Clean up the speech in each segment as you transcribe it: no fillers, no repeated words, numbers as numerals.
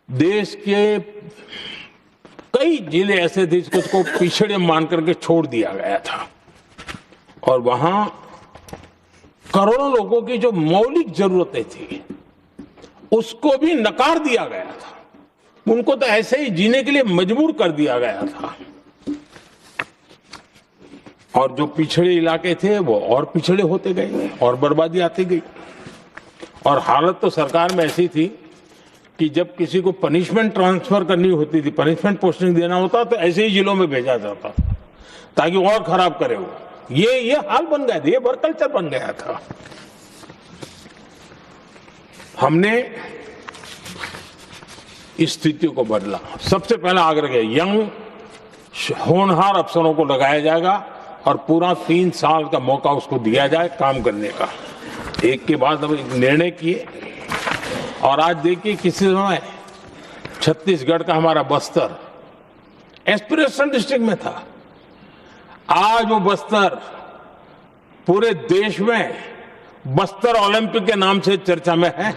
देश के कई जिले ऐसे थे जिसको पिछड़े मान करके छोड़ दिया गया था और वहां करोड़ों लोगों की जो मौलिक जरूरतें थी उसको भी नकार दिया गया था। उनको तो ऐसे ही जीने के लिए मजबूर कर दिया गया था और जो पिछड़े इलाके थे वो और पिछड़े होते गए और बर्बादी आती गई। और हालत तो सरकार में ऐसी थी कि जब किसी को पनिशमेंट ट्रांसफर करनी होती थी, पनिशमेंट पोस्टिंग देना होता तो ऐसे ही जिलों में भेजा जाता था ताकि और खराब करे वो। ये हाल बन गया था, ये वर्क कल्चर बन गया था। हमने इस स्थिति को बदला। सबसे पहला आग्रह किया, यंग होनहार अफसरों को लगाया जाएगा और पूरा 3 साल का मौका उसको दिया जाए काम करने का। एक के बाद हम निर्णय किए और आज देखिए किसी समय छत्तीसगढ़ का हमारा बस्तर एस्पिरेशन डिस्ट्रिक्ट में था, आज वो बस्तर पूरे देश में बस्तर ओलंपिक के नाम से चर्चा में है।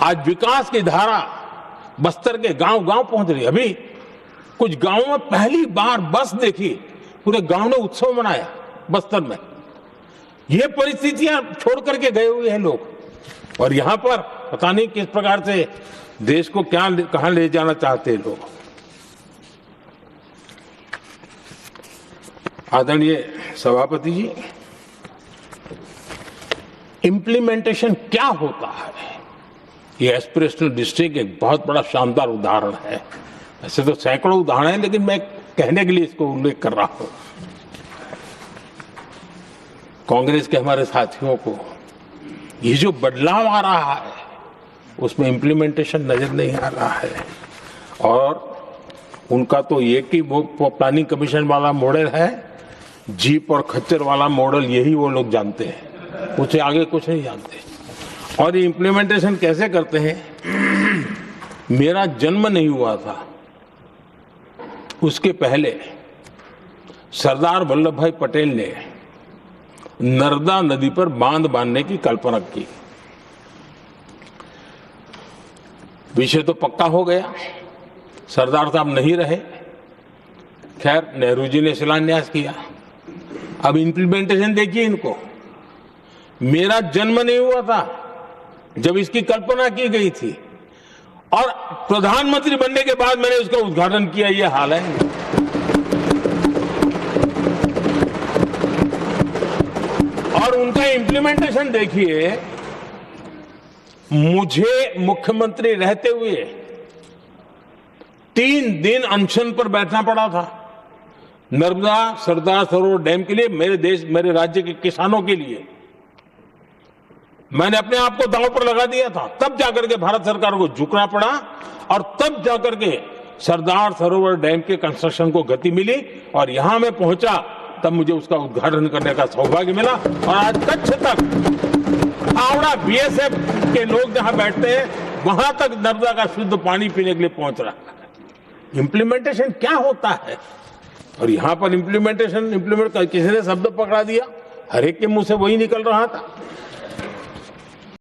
आज विकास की धारा बस्तर के गांव-गांव पहुंच रही है। अभी कुछ गांवों में पहली बार बस देखी, पूरे गांव ने उत्सव मनाया बस्तर में। ये परिस्थितियां छोड़ करके गए हुए हैं लोग और यहां पर पता नहीं किस प्रकार से देश को कहां ले जाना चाहते हैं लोग। आदरणीय सभापति जी, इंप्लीमेंटेशन क्या होता है, ये एस्पिरेशनल डिस्ट्रिक्ट एक बहुत बड़ा शानदार उदाहरण है। ऐसे तो सैकड़ों उदाहरण हैं लेकिन मैं कहने के लिए इसको उल्लेख कर रहा हूं। कांग्रेस के हमारे साथियों को ये जो बदलाव आ रहा है उसमें इंप्लीमेंटेशन नजर नहीं आ रहा है और उनका तो एक ही प्लानिंग कमीशन वाला मॉडल है, जीप और खच्चर वाला मॉडल, यही वो लोग जानते हैं, उससे आगे कुछ नहीं जानते। और ये इंप्लीमेंटेशन कैसे करते हैं, मेरा जन्म नहीं हुआ था उसके पहले सरदार वल्लभ भाई पटेल ने नर्मदा नदी पर बांध बांधने की कल्पना की। विषय तो पक्का हो गया, सरदार साहब नहीं रहे, खैर नेहरू जी ने शिलान्यास किया। अब इंप्लीमेंटेशन देखिए इनको। मेरा जन्म नहीं हुआ था जब इसकी कल्पना की गई थी और प्रधानमंत्री बनने के बाद मैंने उसका उद्घाटन किया, ये हाल है। और उनका इंप्लीमेंटेशन देखिए, मुझे मुख्यमंत्री रहते हुए 3 दिन अनशन पर बैठना पड़ा था नर्मदा सरदार सरोवर डैम के लिए, मेरे राज्य के किसानों के लिए। मैंने अपने आप को दांव पर लगा दिया था, तब जाकर के भारत सरकार को झुकना पड़ा और तब जाकर के सरदार सरोवर डैम के कंस्ट्रक्शन को गति मिली और यहां मैं पहुंचा तब मुझे उसका उद्घाटन करने का सौभाग्य मिला। और आज कच्छ तक हावड़ा बीएसएफ के लोग जहां बैठते हैं वहां तक नर्मदा का शुद्ध पानी पीने के लिए पहुंच रहा है। इंप्लीमेंटेशन क्या होता है और यहां पर इंप्लीमेंट किसी ने शब्द पकड़ा दिया, हर एक के मुंह से वही निकल रहा था।